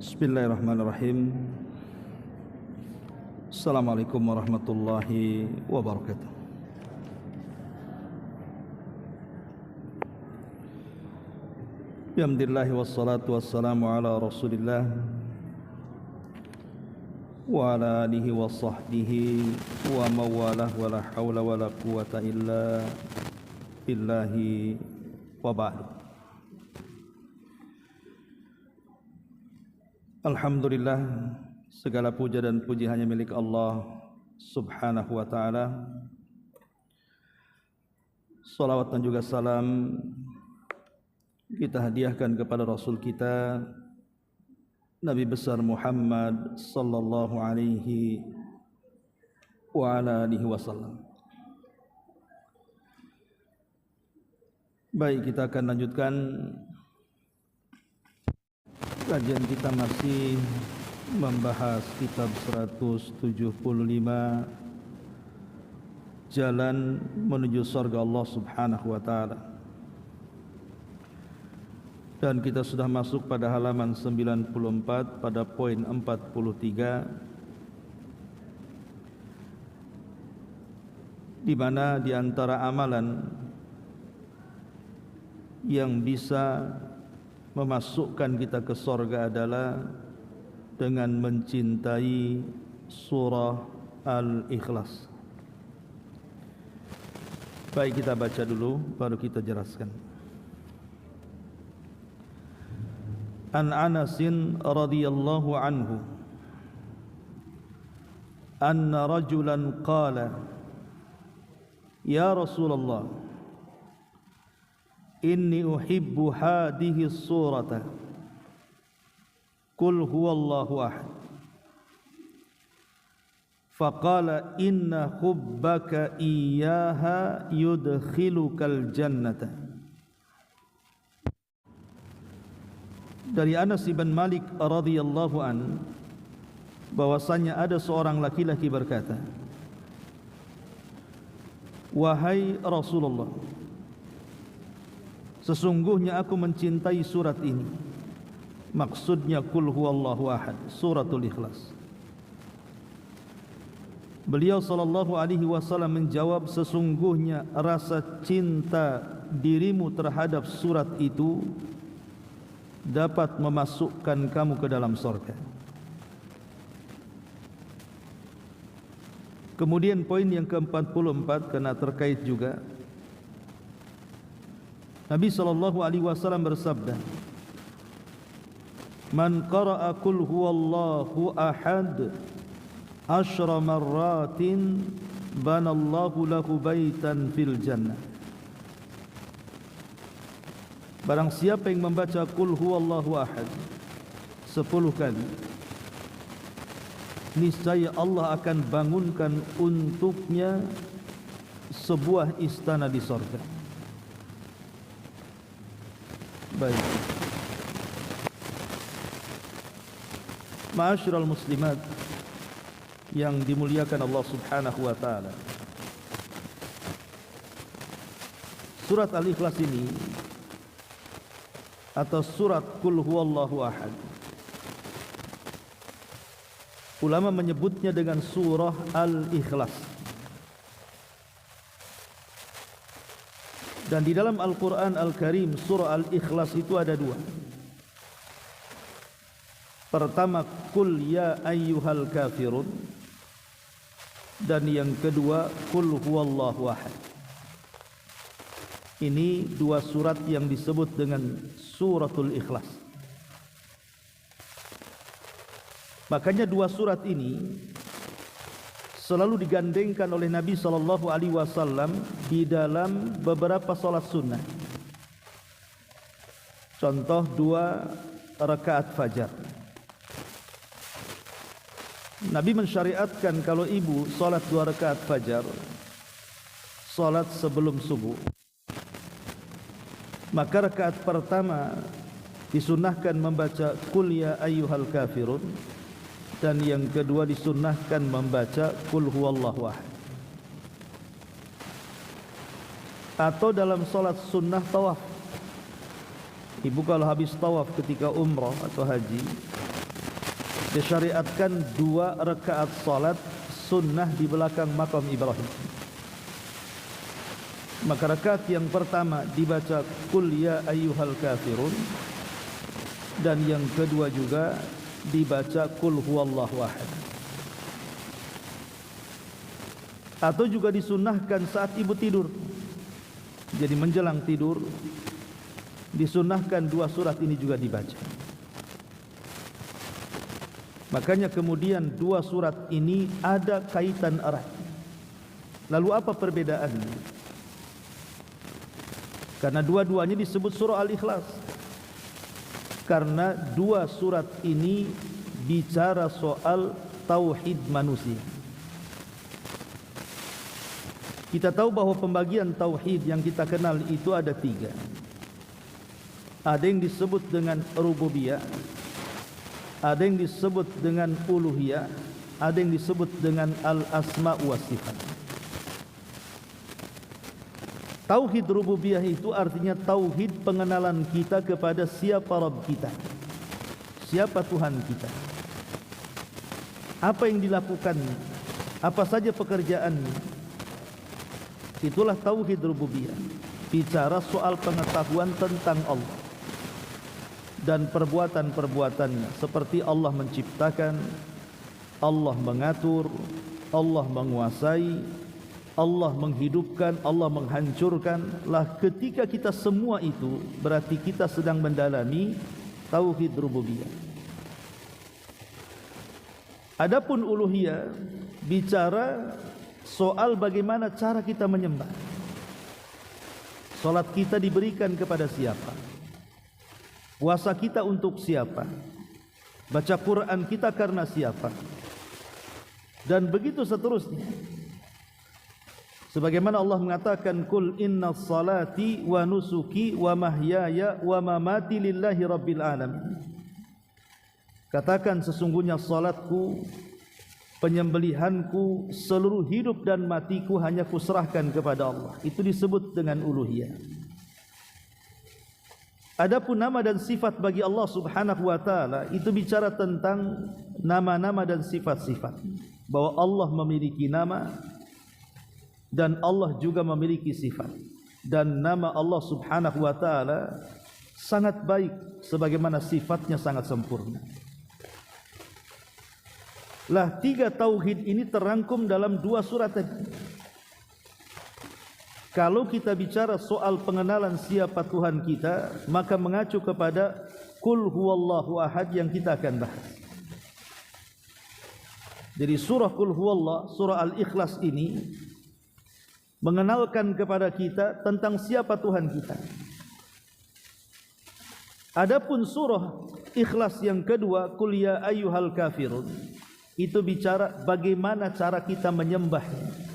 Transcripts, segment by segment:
Bismillahirrahmanirrahim. Assalamualaikum warahmatullahi wabarakatuh. Alhamdulillah wassalatu wassalamu ala Rasulillah wa ala alihi wa sahbihi wa mawalah wa la hawla wa la quwata illa billahi wa ba'du. Alhamdulillah, segala puja dan puji hanya milik Allah subhanahu wa ta'ala. Salawat dan juga salam kita hadiahkan kepada Rasul kita Nabi besar Muhammad sallallahu alaihi wa ala alihi wasallam. Baik, kita akan lanjutkan kajian kita, masih membahas kitab 175 Jalan Menuju Surga Allah Subhanahu wa ta'ala. Dan kita sudah masuk pada halaman 94 pada poin 43, di mana di antara amalan yang bisa memasukkan kita ke surga adalah dengan mencintai surah Al-Ikhlas. Baik, kita baca dulu baru kita jelaskan. An Anasin radhiyallahu anhu anna rajulan qala ya Rasulullah inni uhibbu hadhihi surata qul huwallahu ahad faqala inna hubbaka iyyaha yudkhilukal jannata. Dari Anas bin Malik radhiyallahu an bahwasanya ada seorang laki-laki berkata, wahai Rasulullah, sesungguhnya aku mencintai surat ini. Maksudnya Qul huwallahu ahad, suratul Ikhlas. Beliau sallallahu alaihi wasallam menjawab, sesungguhnya rasa cinta dirimu terhadap surat itu dapat memasukkan kamu ke dalam surga. Kemudian poin yang ke-44 karena terkait juga, Nabi sallallahu alaihi wasallam bersabda, man qara'a qul huwallahu ahad 10 marratin banallahu lahu baitan fil jannah. Barang siapa yang membaca qul huwallahu ahad 10 kali, niscaya Allah akan bangunkan untuknya sebuah istana di surga. Baik, ma'asyiral muslimat yang dimuliakan Allah subhanahu wa ta'ala, surat Al-Ikhlas ini atau surat Qul huwallahu ahad, ulama menyebutnya dengan surah Al-Ikhlas. Dan di dalam Al-Quran Al-Karim surah Al-Ikhlas itu ada dua. Pertama Qul ya ayyuhal kafirun, dan yang kedua Qul huwallahu ahad. Ini dua surat yang disebut dengan suratul Ikhlas. Makanya dua surat ini selalu digandengkan oleh Nabi sallallahu alaihi wasallam di dalam beberapa salat sunnah. Contoh 2 rakaat fajar. Nabi mensyariatkan kalau ibu salat 2 rakaat fajar, salat sebelum subuh, maka rakaat pertama disunnahkan membaca Qul ya ayyuhal kafirun, dan yang kedua disunnahkan membaca Qul huwallahu ahad. Atau dalam salat sunnah tawaf, Ibu kalau habis tawaf ketika umrah atau haji, disyariatkan 2 rakaat salat sunnah di belakang makam Ibrahim. Maka rakaat yang pertama dibaca Qul ya ayyuhal kafirun, dan yang kedua juga dibaca Qul huwallahu ahad. Atau juga disunnahkan saat ibu tidur. Jadi menjelang tidur disunnahkan 2 surat ini juga dibaca. Makanya kemudian 2 surat ini ada kaitan erat. Lalu apa perbedaannya? Karena dua-duanya disebut surah Al-Ikhlas. Karena 2 surat ini bicara soal tauhid manusia. Kita tahu bahwa pembagian tauhid yang kita kenal itu ada 3. Ada yang disebut dengan rububiyah, ada yang disebut dengan uluhiyah, ada yang disebut dengan al-asma wa sifat. Tauhid rububiyah itu artinya tauhid pengenalan kita kepada siapa Rabb kita, siapa Tuhan kita, apa yang dilakukannya, apa saja pekerjaannya. Itulah tauhid rububiyah, bicara soal pengetahuan tentang Allah dan perbuatan-perbuatannya, seperti Allah menciptakan, Allah mengatur, Allah menguasai, Allah menghidupkan, Allah menghancurkan. Lah ketika kita semua itu berarti kita sedang mendalami tauhid rububiyah. Adapun uluhiyah bicara soal bagaimana cara kita menyembah. Salat kita diberikan kepada siapa? Puasa kita untuk siapa? Baca Quran kita karena siapa? Dan begitu seterusnya. Sebagaimana Allah mengatakan, Qul inna salati wa nusuki wa mahyaya wa mamati lillahi rabbil alamin. Katakan, sesungguhnya salatku, penyembelihanku, seluruh hidup dan matiku hanya kuserahkan kepada Allah. Itu disebut dengan uluhiyah. Adapun nama dan sifat bagi Allah Subhanahu wa taala itu bicara tentang nama-nama dan sifat-sifat. Bahwa Allah memiliki nama dan Allah juga memiliki sifat, dan nama Allah Subhanahu wa taala sangat baik sebagaimana sifatnya sangat sempurna. Lah 3 tauhid ini terangkum dalam 2 surat tadi. Kalau kita bicara soal pengenalan siapa Tuhan kita, maka mengacu kepada Qul huwallahu ahad yang kita akan bahas. Jadi surah Qul huwallah, surah Al-Ikhlas ini mengenalkan kepada kita tentang siapa Tuhan kita. Adapun surah Ikhlas yang kedua, Qul ya ayyuhal kafirun, itu bicara bagaimana cara kita menyembahnya.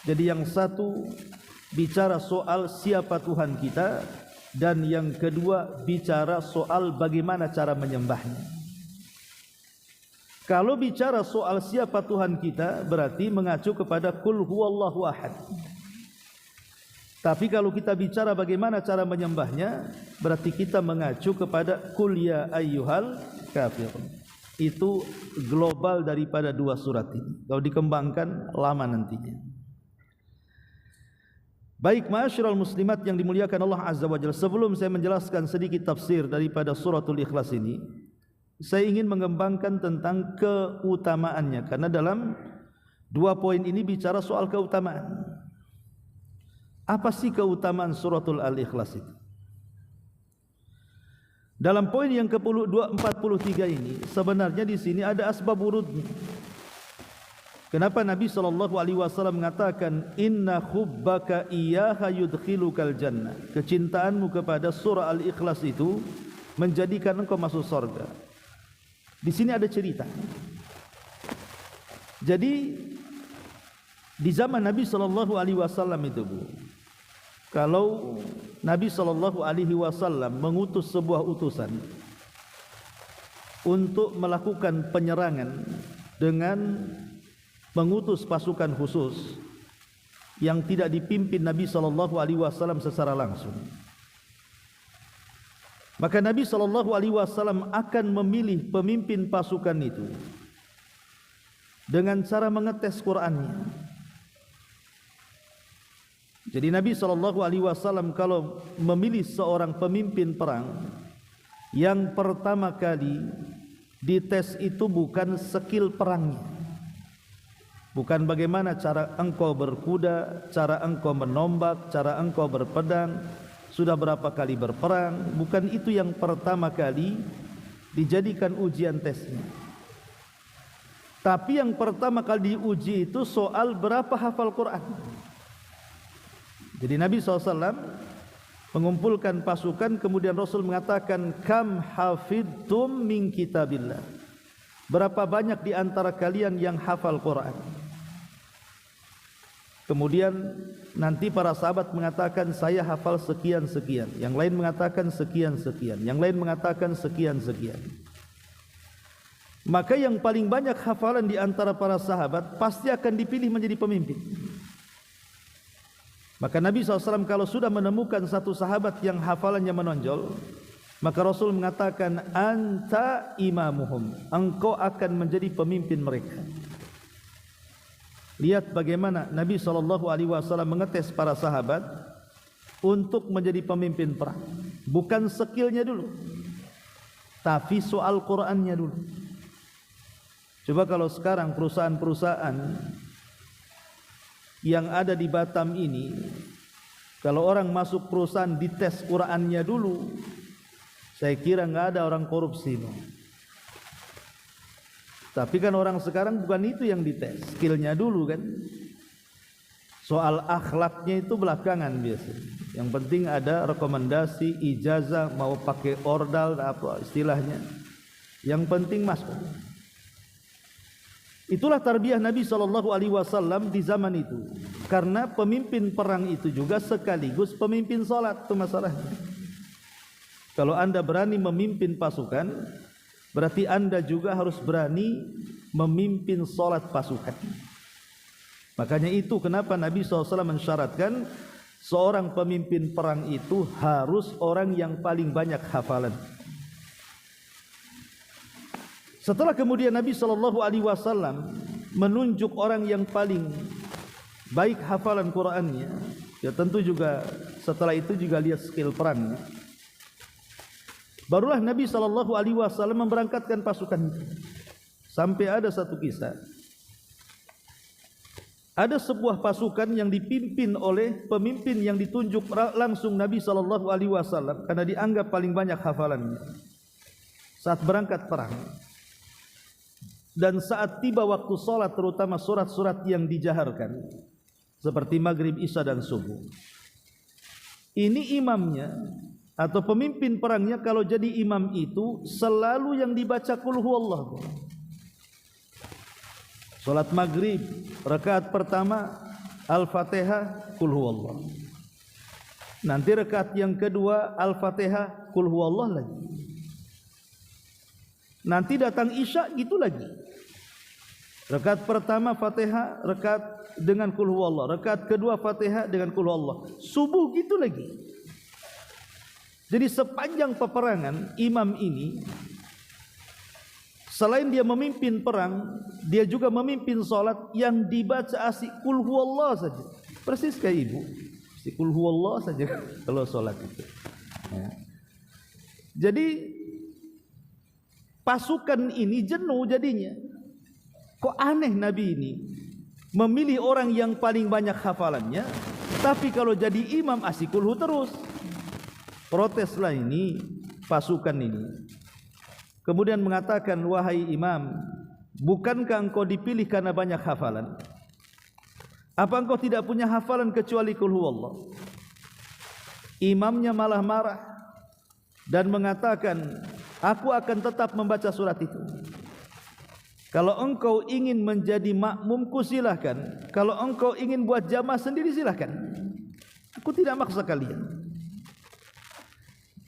Jadi yang satu bicara soal siapa Tuhan kita, dan yang kedua bicara soal bagaimana cara menyembahnya. Kalau bicara soal siapa Tuhan kita, berarti mengacu kepada Qul huwallahu ahad. Tapi kalau kita bicara bagaimana cara menyembahnya, berarti kita mengacu kepada Qul ya ayyuhal kafirun. Itu global daripada 2 surat ini. Kalau dikembangkan lama nantinya. Baik, ma'asyiral muslimat yang dimuliakan Allah Azza wa Jalla, sebelum saya menjelaskan sedikit tafsir daripada suratul Ikhlas ini, saya ingin mengembangkan tentang keutamaannya, karena dalam 2 poin ini bicara soal keutamaan. Apa sih keutamaan suratul Al-Ikhlas itu? Dalam poin yang ke-43 ini sebenarnya di sini ada asbab wurudnya. Kenapa Nabi SAW mengatakan inna hubbaka iyyaha yudkhilukal jannah? Kecintaanmu kepada surah Al-Ikhlas itu menjadikan engkau masuk surga. Di sini ada cerita. Jadi di zaman Nabi SAW itu, Bu, kalau Nabi SAW mengutus sebuah utusan untuk melakukan penyerangan dengan mengutus pasukan khusus yang tidak dipimpin Nabi SAW secara langsung, Maka Nabi SAW akan memilih pemimpin pasukan itu dengan cara mengetes Qur'annya. Jadi Nabi SAW kalau memilih seorang pemimpin perang, yang pertama kali dites itu bukan skill perangnya, bukan bagaimana cara engkau berkuda, cara engkau menombak, cara engkau berpedang, sudah berapa kali berperang. Bukan itu yang pertama kali dijadikan ujian tesnya. Tapi yang pertama kali diuji itu soal berapa hafal Quran. Jadi Nabi SAW mengumpulkan pasukan, kemudian Rasul mengatakan, kam hafidtum min kitabillah, berapa banyak di antara kalian yang hafal Quran. Kemudian nanti para sahabat mengatakan, saya hafal sekian-sekian, yang lain mengatakan sekian-sekian, yang lain mengatakan sekian-sekian. Maka yang paling banyak hafalan di antara para sahabat pasti akan dipilih menjadi pemimpin. Maka Nabi SAW kalau sudah menemukan satu sahabat yang hafalannya menonjol, maka Rasul mengatakan, anta imamuhum, engkau akan menjadi pemimpin mereka. Lihat bagaimana Nabi SAW mengetes para sahabat untuk menjadi pemimpin perang. Bukan skillnya dulu, tapi soal Qur'annya dulu. Coba kalau sekarang perusahaan-perusahaan yang ada di Batam ini, kalau orang masuk perusahaan dites Qur'annya dulu, saya kira nggak ada orang korupsi. Tapi kan orang sekarang bukan itu yang dites, skillnya dulu kan. Soal akhlaknya itu belakangan biasanya. Yang penting ada rekomendasi, ijazah, mau pakai ordal apa istilahnya. Yang penting masuk. Itulah tarbiyah Nabi SAW di zaman itu. Karena pemimpin perang itu juga sekaligus pemimpin salat, itu masalahnya. Kalau Anda berani memimpin pasukan, berarti Anda juga harus berani memimpin salat pasukan. Makanya itu kenapa Nabi SAW mensyaratkan seorang pemimpin perang itu harus orang yang paling banyak hafalan. Setelah kemudian Nabi SAW menunjuk orang yang paling baik hafalan Qur'annya, ya tentu juga setelah itu juga lihat skill perangnya. Barulah Nabi SAW memberangkatkan pasukan itu. Sampai ada satu kisah, ada sebuah pasukan yang dipimpin oleh pemimpin yang ditunjuk langsung Nabi SAW karena dianggap paling banyak hafalannya saat berangkat perang. Dan saat tiba waktu sholat, terutama surat-surat yang dijaharkan seperti maghrib, isya dan subuh, ini imamnya atau pemimpin perangnya kalau jadi imam itu selalu yang dibaca qul huwallah. Sholat maghrib rakaat pertama Al-Fatihah qul huwallah, nanti rakaat yang kedua Al-Fatihah qul huwallah lagi, nanti datang isya gitu lagi. Rakaat pertama Fatihah, rakaat dengan qul huwallah, rakaat kedua Fatihah dengan qul huwallah, subuh gitu lagi. Jadi sepanjang peperangan imam ini selain dia memimpin perang, dia juga memimpin salat yang dibaca asik qul huwallah saja. Persis kayak ibu, asik qul huwallah saja kalau salat itu. Ya. Jadi pasukan ini jenuh jadinya. Kok aneh Nabi ini memilih orang yang paling banyak hafalannya, tapi kalau jadi imam asykulhu terus. Proteslah ini pasukan ini. Kemudian mengatakan, wahai imam, bukankah engkau dipilih karena banyak hafalan? Apa engkau tidak punya hafalan kecuali qul huwallah? Imamnya malah marah dan mengatakan, aku akan tetap membaca surat itu. Kalau engkau ingin menjadi makmumku silahkan, kalau engkau ingin buat jamaah sendiri silahkan. Aku tidak maksa kalian.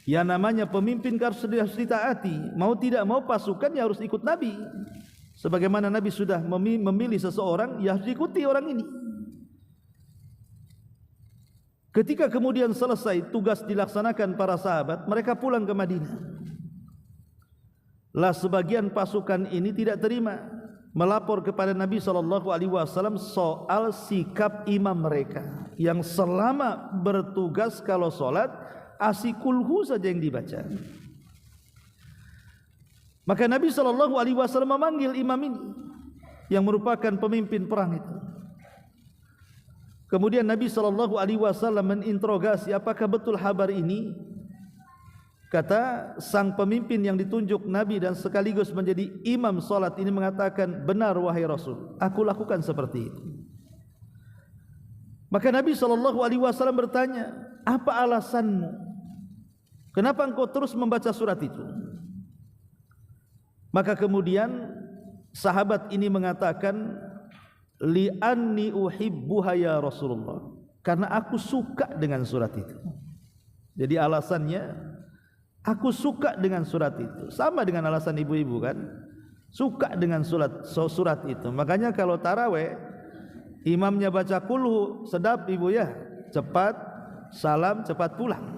Ya namanya pemimpin harus ditaati. Mau tidak mau pasukan ya harus ikut Nabi. Sebagaimana Nabi sudah memilih seseorang, ya harus diikuti orang ini. Ketika kemudian selesai tugas dilaksanakan para sahabat, mereka pulang ke Madinah. Lah sebagian pasukan ini tidak terima, melapor kepada Nabi SAW soal sikap imam mereka yang selama bertugas kalau sholat asikulhu saja yang dibaca. Maka Nabi SAW memanggil imam ini yang merupakan pemimpin perang itu. Kemudian Nabi SAW meninterogasi apakah betul kabar ini. Kata sang pemimpin yang ditunjuk Nabi dan sekaligus menjadi imam salat ini mengatakan, benar wahai Rasul, aku lakukan seperti itu. Maka Nabi SAW bertanya, apa alasanmu? Kenapa engkau terus membaca surat itu? Maka kemudian sahabat ini mengatakan, li'anni uhibbuha ya Rasulullah, karena aku suka dengan surat itu. Jadi alasannya, aku suka dengan surat itu. Sama dengan alasan ibu-ibu kan, suka dengan surat itu. Makanya kalau taraweh imamnya baca kulhu, sedap ibu ya, cepat salam, cepat pulang.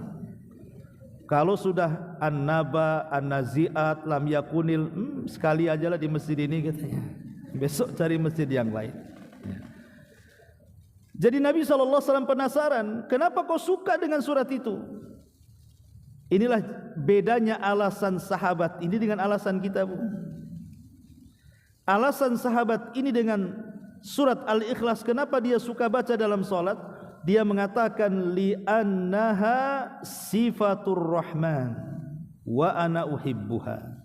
Kalau sudah an-naba, an-nazi'at, lam yakunil, sekali ajalah di masjid ini katanya. Besok cari masjid yang lain. Jadi Nabi SAW penasaran, kenapa kau suka dengan surat itu? Inilah bedanya alasan sahabat ini dengan alasan kita, Bu. Alasan sahabat ini dengan surat Al-Ikhlas, kenapa dia suka baca dalam salat? Dia mengatakan li'annaha sifatur rahman wa ana uhibbuha.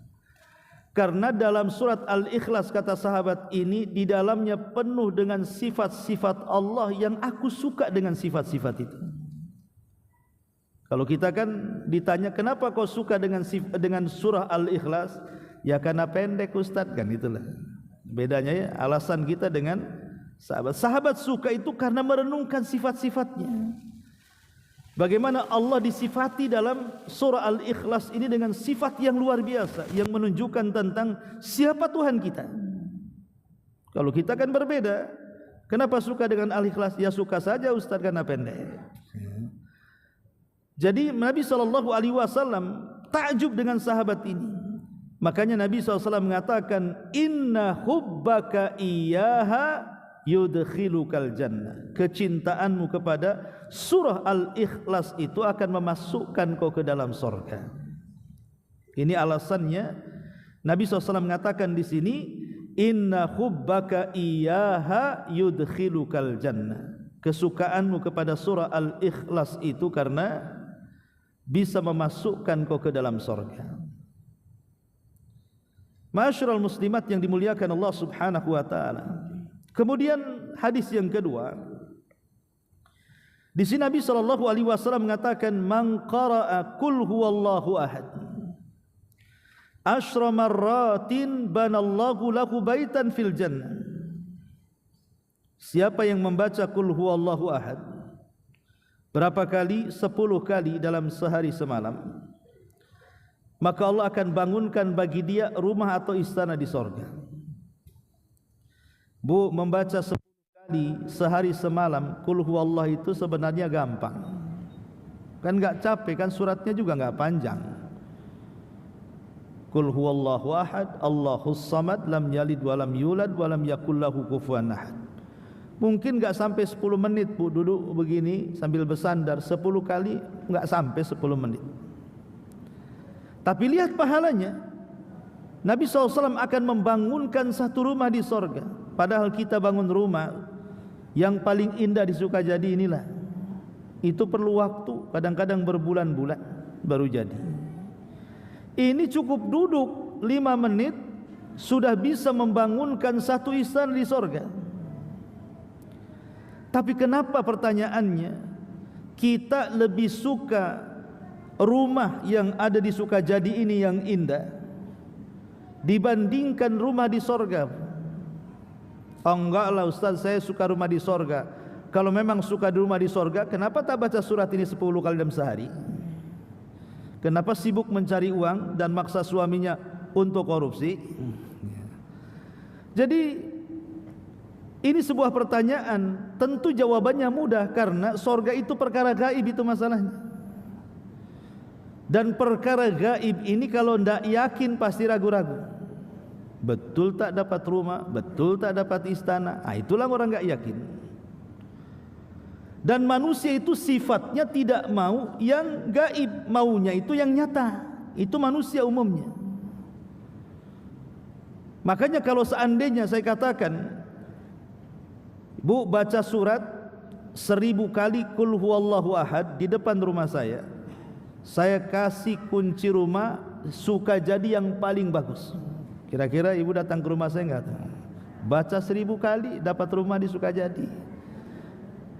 Karena dalam surat Al-Ikhlas, kata sahabat ini, di dalamnya penuh dengan sifat-sifat Allah yang aku suka dengan sifat-sifat itu. Kalau kita kan ditanya kenapa kau suka dengan surah Al-Ikhlas, ya karena pendek Ustaz, kan itulah bedanya ya alasan kita dengan sahabat. Sahabat suka itu karena merenungkan sifat-sifatnya. Bagaimana Allah disifati dalam surah Al-Ikhlas ini dengan sifat yang luar biasa, yang menunjukkan tentang siapa Tuhan kita. Kalau kita kan berbeda. Kenapa suka dengan Al-Ikhlas? Ya suka saja Ustaz karena pendek. Jadi Nabi SAW takjub dengan sahabat ini. Makanya Nabi SAW mengatakan, inna hubbaka iyaha yudkhilukal jannah. Kecintaanmu kepada surah Al-Ikhlas itu akan memasukkan kau ke dalam surga. Ini alasannya Nabi SAW mengatakan di sini, inna hubbaka iyaha yudkhilukal jannah. Kesukaanmu kepada surah Al-Ikhlas itu karena bisa memasukkan kau ke dalam surga. Ma'asyiral muslimat yang dimuliakan Allah Subhanahu wa taala. Kemudian hadis yang kedua, di sini Nabi SAW mengatakan, man qara'a qul huwallahu ahad asyra marratin banallahu lahu baitan fil jannah. Siapa yang membaca qul huwallahu ahad berapa kali? 10 kali dalam sehari semalam, maka Allah akan bangunkan bagi dia rumah atau istana di sorga. Bu, membaca 10 kali sehari semalam qul huwallah itu sebenarnya gampang. Kan enggak capek, kan suratnya juga enggak panjang. Qul huwallahu ahad, Allahus samad, lam yalid wa lam yulad wa lam yakul lahu kufuwan ahad. Mungkin enggak sampai 10 menit Bu duduk begini sambil bersandar 10 kali, enggak sampai 10 menit. Tapi lihat pahalanya. Nabi SAW akan membangunkan satu rumah di sorga. Padahal kita bangun rumah yang paling indah di Sukajadi inilah, itu perlu waktu, kadang-kadang berbulan-bulan baru jadi. Ini cukup duduk 5 menit sudah bisa membangunkan satu istana di sorga. Tapi kenapa pertanyaannya kita lebih suka rumah yang ada di Sukajadi ini yang indah dibandingkan rumah di sorga? Oh enggak lah Ustaz, saya suka rumah di sorga. Kalau memang suka di rumah di sorga, kenapa tak baca surat ini 10 kali dalam sehari? Kenapa sibuk mencari uang dan maksa suaminya untuk korupsi? Jadi Ini sebuah pertanyaan, tentu jawabannya mudah karena sorga itu perkara gaib, itu masalahnya. Dan perkara gaib ini kalau tidak yakin pasti ragu-ragu. Betul tak dapat rumah, betul tak dapat istana, itulah orang enggak yakin. Dan manusia itu sifatnya tidak mau yang gaib, maunya itu yang nyata. Itu manusia umumnya. Makanya kalau seandainya saya katakan, Bu, baca surat 1000 kali Qul huwallahu ahad di depan rumah saya kasih kunci rumah Sukajadi yang paling bagus. Kira-kira ibu datang ke rumah saya enggak? Baca 1000 kali dapat rumah di Sukajadi.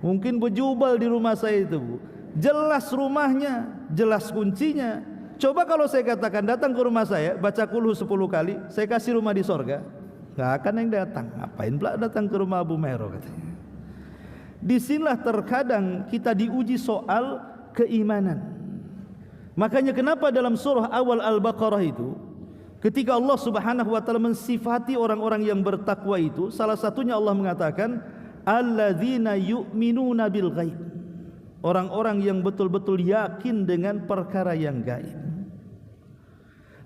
Mungkin berjubel di rumah saya itu, Bu. Jelas rumahnya, jelas kuncinya. Coba kalau saya katakan datang ke rumah saya, baca Qul 10 kali, saya kasih rumah di sorga, nggak akan yang datang. Ngapain pula datang ke rumah Abu Mero, katanya. Disinilah terkadang kita diuji soal keimanan. Makanya kenapa dalam surah awal Al-Baqarah itu, ketika Allah Subhanahu wa taala mensifati orang-orang yang bertakwa itu, salah satunya Allah mengatakan alladzina yu'minuna bil ghaib. Orang-orang yang betul-betul yakin dengan perkara yang gaib.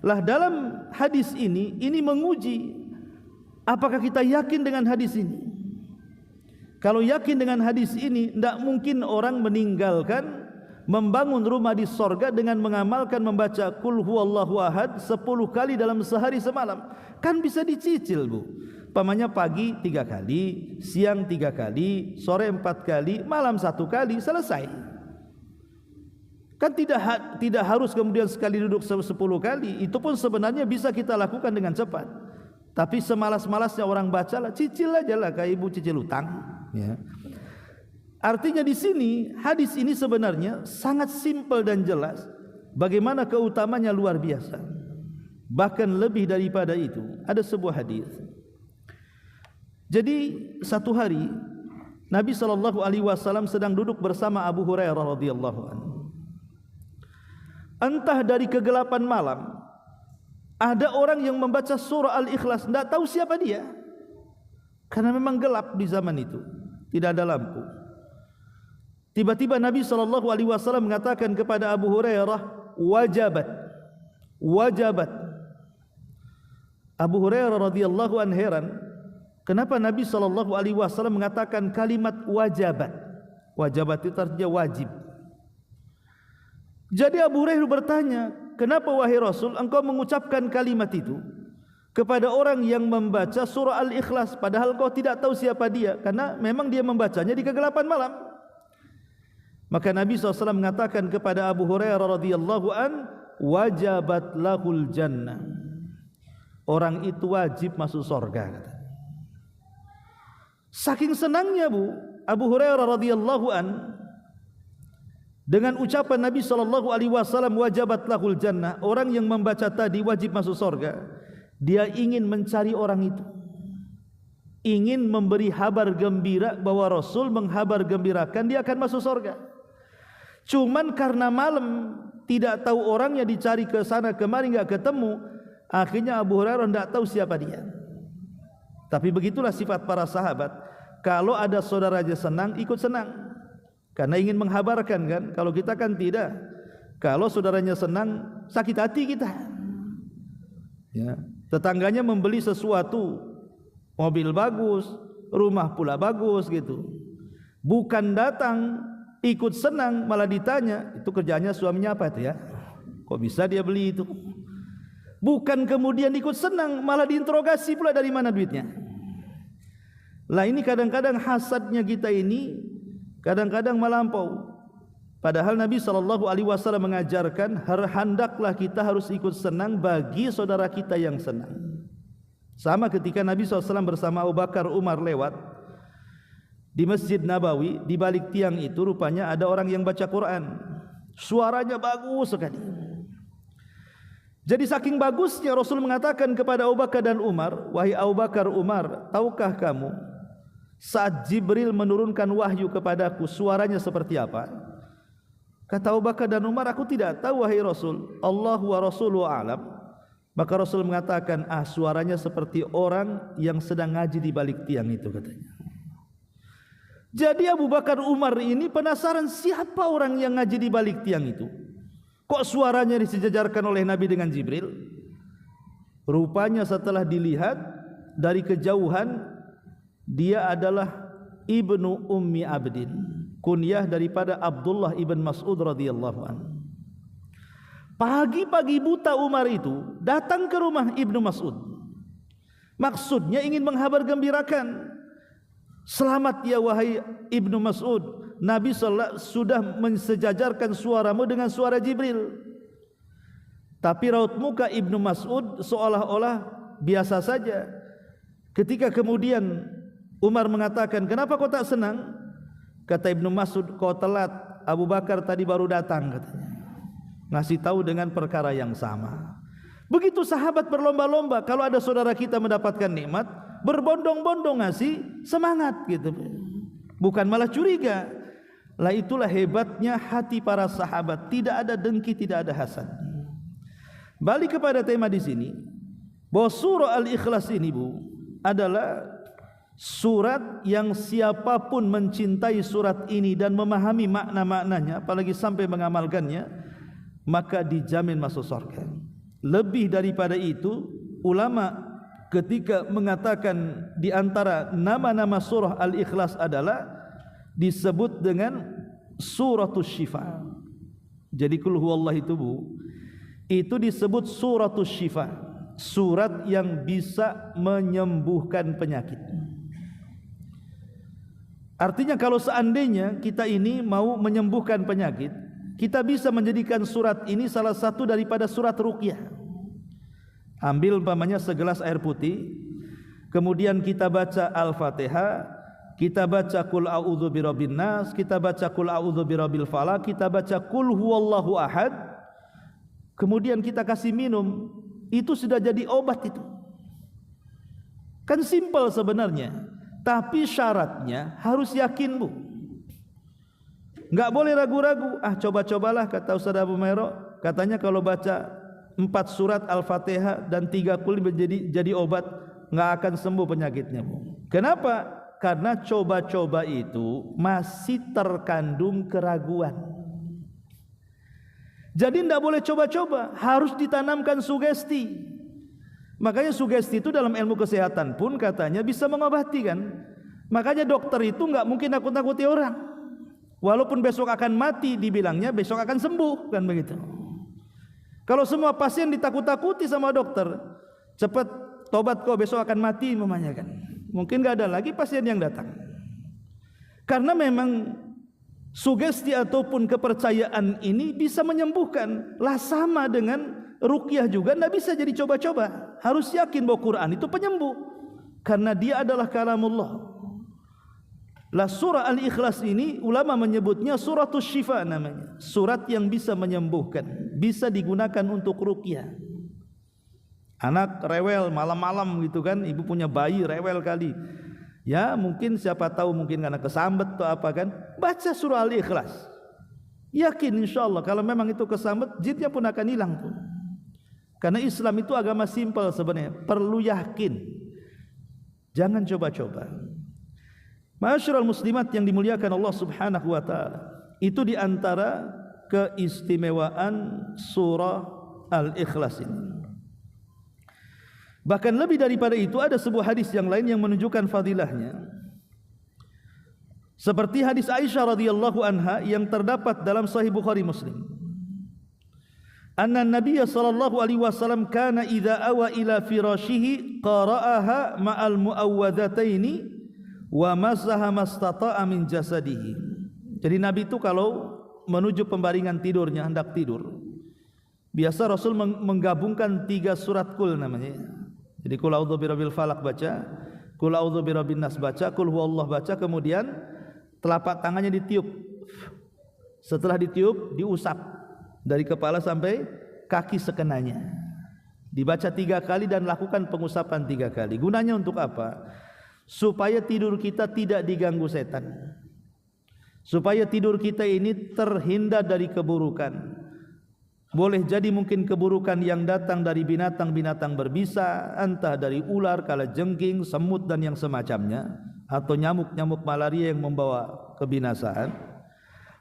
Lah dalam hadis ini menguji apakah kita yakin dengan hadis ini. Kalau yakin dengan hadis ini, tidak mungkin orang meninggalkan membangun rumah di sorga dengan mengamalkan membaca Qul huwallahu ahad 10 kali dalam sehari semalam. Kan bisa dicicil, Bu. Pamannya pagi 3 kali, siang 3 kali, sore 4 kali, malam 1 kali, selesai. Kan tidak harus kemudian sekali duduk 10 kali. Itu pun sebenarnya bisa kita lakukan dengan cepat. Tapi semalas-malasnya orang baca lah, cicil aja lah kayak ibu cicil utang, ya. Artinya di sini hadis ini sebenarnya sangat simpel dan jelas. Bagaimana keutamanya luar biasa. Bahkan lebih daripada itu, ada sebuah hadis. Jadi satu hari Nabi SAW sedang duduk bersama Abu Hurairah radhiyallahu anhu. Entah dari kegelapan malam ada orang yang membaca surah Al-Ikhlas, tidak tahu siapa dia, karena memang gelap di zaman itu, tidak ada lampu. Tiba-tiba Nabi SAW mengatakan kepada Abu Hurairah, wajabat, wajabat. Abu Hurairah radhiyallahu anhu heran, kenapa Nabi SAW mengatakan kalimat wajabat. Wajabat itu artinya wajib. Jadi Abu Hurairah bertanya, kenapa wahai Rasul engkau mengucapkan kalimat itu kepada orang yang membaca surah Al-Ikhlas, padahal engkau tidak tahu siapa dia, karena memang dia membacanya di kegelapan malam. Maka Nabi SAW mengatakan kepada Abu Hurairah radhiyallahu an, wajabat lahul jannah. Orang itu wajib masuk surga. Saking senangnya, Bu, Abu Hurairah radhiyallahu an dengan ucapan Nabi SAW, wajabat lahul jannah, orang yang membaca tadi wajib masuk surga. Dia ingin mencari orang itu, ingin memberi kabar gembira bahwa Rasul menghabar gembirakan dia akan masuk surga. Cuman karena malam tidak tahu orangnya, dicari ke sana kemari enggak ketemu, akhirnya Abu Hurairah tidak tahu siapa dia. Tapi begitulah sifat para sahabat, kalau ada saudaranya senang ikut senang, karena ingin menghabarkan kan. Kalau kita kan tidak, kalau saudaranya senang sakit hati kita, ya. Tetangganya membeli sesuatu, mobil bagus, rumah pula bagus gitu, bukan datang ikut senang, malah ditanya itu kerjanya suaminya apa itu ya, kok bisa dia beli itu. Bukan kemudian ikut senang, malah diinterogasi pula dari mana duitnya. Lah ini kadang-kadang hasadnya kita ini kadang-kadang melampau. Padahal Nabi SAW mengajarkan hendaklah kita harus ikut senang bagi saudara kita yang senang. Sama ketika Nabi SAW bersama Abu Bakar Umar lewat di Masjid Nabawi, di balik tiang itu rupanya ada orang yang baca Quran. Suaranya bagus sekali. Jadi saking bagusnya Rasul mengatakan kepada Abu Bakar dan Umar, wahai Abu Bakar, Umar, tahukah kamu saat Jibril menurunkan wahyu kepadaku suaranya seperti apa? Kata Abu Bakar dan Umar, aku tidak tahu wahai Rasul, Allah wa Rasuluhu a'lam. Maka Rasul mengatakan, suaranya seperti orang yang sedang ngaji di balik tiang itu, katanya. Jadi Abu Bakar Umar ini penasaran siapa orang yang ngaji di balik tiang itu. Kok suaranya disejajarkan oleh Nabi dengan Jibril? Rupanya setelah dilihat dari kejauhan, dia adalah Ibnu Ummi Abdin, kunyah daripada Abdullah ibn Mas'ud radhiyallahu anhu. Pagi-pagi buta Umar itu datang ke rumah Ibnu Mas'ud. Maksudnya ingin menghabar gembirakan, selamat ya wahai Ibnu Mas'ud, Nabi sallallahu sudah mensejajarkan suaramu dengan suara Jibril. Tapi raut muka Ibnu Mas'ud seolah-olah biasa saja. Ketika kemudian Umar mengatakan, kenapa kau tak senang? Kata Ibnu Mas'ud, kau telat, Abu Bakar tadi baru datang, katanya. Ngasih tahu dengan perkara yang sama. Begitu sahabat berlomba-lomba, kalau ada saudara kita mendapatkan nikmat, berbondong-bondong ngasih semangat gitu, bukan malah curiga. Lah itulah hebatnya hati para sahabat, tidak ada dengki, tidak ada hasad. Balik kepada tema di sini, bahwa surah Al-Ikhlas ini adalah surat yang siapapun mencintai surat ini dan memahami makna-maknanya, apalagi sampai mengamalkannya, maka dijamin masuk surga. Lebih daripada itu, ulama ketika mengatakan di antara nama-nama surah Al-Ikhlas adalah disebut dengan suratus syifa. Jadi kul huwallah itu disebut suratus syifa, surat yang bisa menyembuhkan penyakit. Artinya kalau seandainya kita ini mau menyembuhkan penyakit, kita bisa menjadikan surat ini salah satu daripada surat ruqyah. Ambil umpamanya segelas air putih, kemudian kita baca Al-Fatihah, kita baca Qul a'udzu birabbin nas, kita baca Qul a'udzu birabbil falaq, kita baca Qul huwallahu ahad, kemudian kita kasih minum, itu sudah jadi obat itu. Kan simpel sebenarnya, tapi syaratnya harus yakin, Bu. Enggak boleh ragu-ragu. Coba-cobalah, kata Ustaz Abu Mairo, katanya kalau baca 4 surat Al-Fatihah dan 3 Qul jadi obat, enggak akan sembuh penyakitnya, Bu. Kenapa? Karena coba-coba itu masih terkandung keraguan. Jadi tidak boleh coba-coba, harus ditanamkan sugesti. Makanya sugesti itu dalam ilmu kesehatan pun katanya bisa mengobati kan. Makanya dokter itu nggak mungkin nakut-nakuti orang. Walaupun besok akan mati, dibilangnya besok akan sembuh, kan begitu. Kalau semua pasien ditakut-takuti sama dokter, cepat tobat kau, besok akan mati mamanya kan. Mungkin nggak ada lagi pasien yang datang. Karena memang sugesti ataupun kepercayaan ini bisa menyembuhkan. Lah sama dengan ruqyah juga, tidak bisa jadi coba-coba. Harus yakin bahwa Quran itu penyembuh, karena dia adalah kalamullah. Lah surah Al-Ikhlas ini ulama menyebutnya suratus syifa namanya, surat yang bisa menyembuhkan, bisa digunakan untuk ruqyah. Anak rewel malam-malam gitu kan, ibu punya bayi rewel kali. Ya mungkin siapa tahu mungkin karena kesambet atau apa kan, baca surah Al-Ikhlas. Yakin insyaallah kalau memang itu kesambet, jinnya pun akan hilang tuh. Karena Islam itu agama simpel sebenarnya, perlu yakin. Jangan coba-coba. Ma'asyiral muslimat yang dimuliakan Allah Subhanahu wa taala, itu di antara keistimewaan surah Al-Ikhlas ini. Bahkan lebih daripada itu, ada sebuah hadis yang lain yang menunjukkan fadilahnya. Seperti hadis Aisyah radhiyallahu anha yang terdapat dalam Sahih Bukhari Muslim. Anna Nabiy sallallahu alaihi wasallam kana idza awa ila firashihi qara'aha ma'al muawwadataini wa masaha mastata'a min jasadihi. Jadi Nabi itu kalau menuju pembaringan tidurnya, hendak tidur, biasa Rasul menggabungkan 3 surat Qul namanya. Jadi Qul a'udzu birabbil falaq baca, Qul a'udzu birabbin nas baca, Qul huwallahu baca, kemudian telapak tangannya ditiup. Setelah ditiup, diusap dari kepala sampai kaki sekenanya. Dibaca 3 kali dan lakukan pengusapan 3 kali. Gunanya untuk apa? Supaya tidur kita tidak diganggu setan. Supaya tidur kita ini terhindar dari keburukan. Boleh jadi mungkin keburukan yang datang dari binatang-binatang berbisa, entah dari ular, kalajengking, semut dan yang semacamnya, atau nyamuk-nyamuk malaria yang membawa kebinasaan,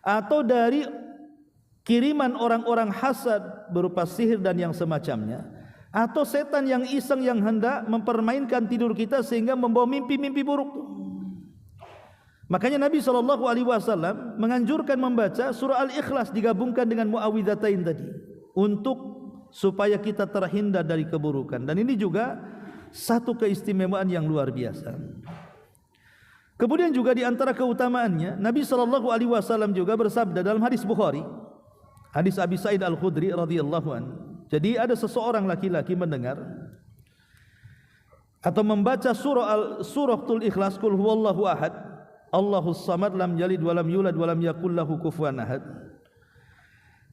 atau dari kiriman orang-orang hasad berupa sihir dan yang semacamnya, atau setan yang iseng yang hendak mempermainkan tidur kita sehingga membawa mimpi-mimpi buruk. Makanya Nabi SAW menganjurkan membaca surah Al-Ikhlas digabungkan dengan muawwidzatain tadi untuk supaya kita terhindar dari keburukan. Dan ini juga satu keistimewaan yang luar biasa. Kemudian juga di antara keutamaannya, Nabi SAW juga bersabda dalam hadis Bukhari, hadis Abi Sa'id Al-Khudri radhiyallahu anhu. Jadi ada seseorang laki-laki mendengar atau membaca suratul Ikhlas, Qul huwallahu ahad, Allahus samad, lam yalid walam yulad walam yakul lahu kufuwan ahad.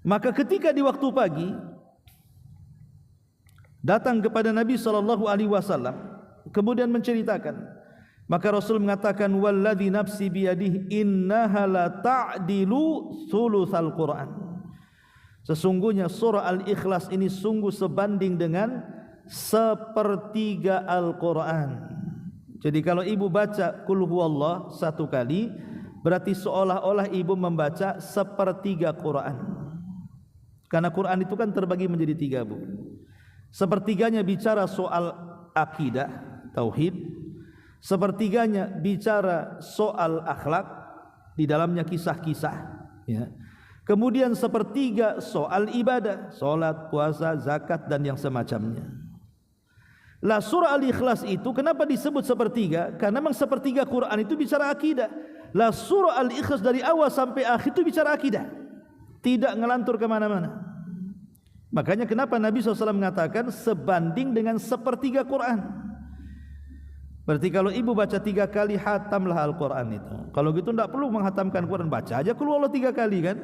Maka ketika di waktu pagi datang kepada Nabi SAW, kemudian menceritakan, maka Rasul mengatakan, walladzi nafsi biyadihi innaha la ta'dilu thulutsal Qur'an. Sesungguhnya surah Al-Ikhlas ini sungguh sebanding dengan sepertiga Al-Quran. Jadi kalau ibu baca Qul huwallah satu kali, berarti seolah-olah ibu membaca sepertiga Quran. Karena Quran itu kan terbagi menjadi tiga, Bu. Sepertiganya bicara soal akidah, tauhid. Sepertiganya bicara soal akhlak, di dalamnya kisah-kisah, ya. Kemudian sepertiga soal ibadah, salat, puasa, zakat dan yang semacamnya. Lah surah Al-Ikhlas itu kenapa disebut sepertiga? Karena memang sepertiga Quran itu bicara akidah. Lah surah Al-Ikhlas dari awal sampai akhir itu bicara akidah, tidak ngelantur kemana-mana. Makanya kenapa Nabi SAW mengatakan sebanding dengan sepertiga Quran. Berarti kalau ibu baca 3 kali, hatamlah Al-Quran itu. Kalau gitu tidak perlu menghatamkan Quran, baca aja Qul huwallahu 3 kali kan.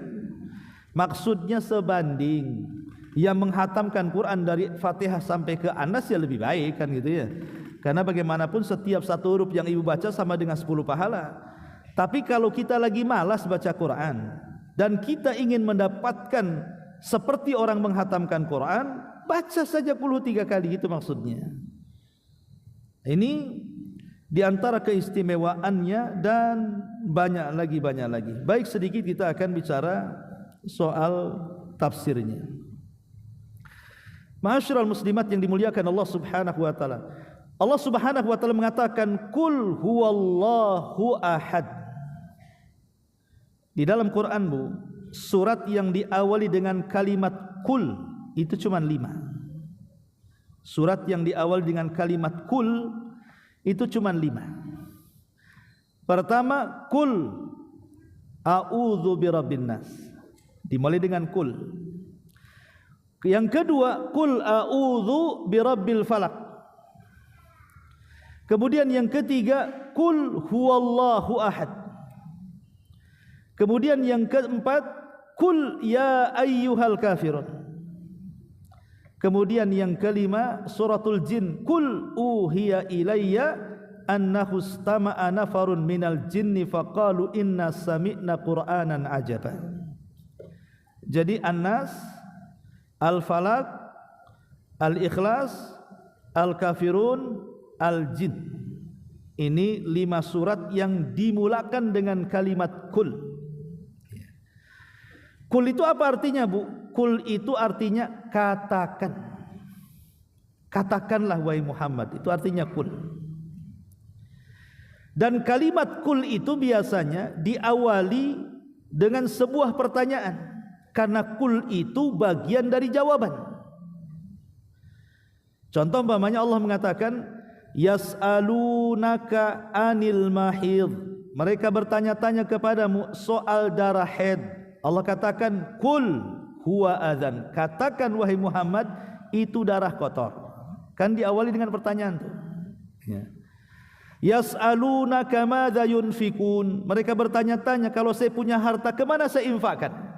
Maksudnya sebanding. Yang menghatamkan Quran dari Fatihah sampai ke Anas ya lebih baik kan gitu ya. Karena bagaimanapun setiap satu huruf yang ibu baca sama dengan 10 pahala. Tapi kalau kita lagi malas baca Quran dan kita ingin mendapatkan seperti orang menghatamkan Quran, baca saja Qul huwallahu 3 kali, itu maksudnya. Ini di antara keistimewaannya dan banyak lagi. Baik, sedikit kita akan bicara soal tafsirnya. Ma'asyiral muslimat yang dimuliakan Allah Subhanahu wa taala. Allah Subhanahu wa taala mengatakan Qul huwallahu ahad. Di dalam Quran, Bu, surat yang diawali dengan kalimat Qul itu cuma 5. Surat yang diawali dengan kalimat Qul itu cuma 5. Pertama, Qul a'udzu birabbin nas. Dimulai dengan Qul. Yang kedua, Qul a'udzu birabbil falaq. Kemudian yang ketiga, Qul huwallahu ahad. Kemudian yang keempat, Qul ya ayyuhal kafirun. Kemudian yang kelima, suratul jin, Qul uhiya ilayya annahu istama'a nafarun minal jinni faqalu inna sami'na qur'anan ajaba. Jadi An-Nas, Al-Falaq, Al-Ikhlas, Al-Kafirun, Al-Jin. Ini 5 surat yang dimulakan dengan kalimat Qul. Qul itu apa artinya, Bu? Qul itu artinya katakan. Katakanlah wahai Muhammad, itu artinya Qul. Dan kalimat Qul itu biasanya diawali dengan sebuah pertanyaan. Karena Qul itu bagian dari jawaban. Contoh umpamanya Allah mengatakan yas'alunaka anil mahid. Mereka bertanya-tanya kepadamu soal darah haid. Allah katakan Qul huwa adzan. Katakan wahai Muhammad, itu darah kotor. Kan diawali dengan pertanyaan tuh. Ya. Yas'alunaka madza yunfikun. Mereka bertanya-tanya, kalau saya punya harta kemana saya infakkan?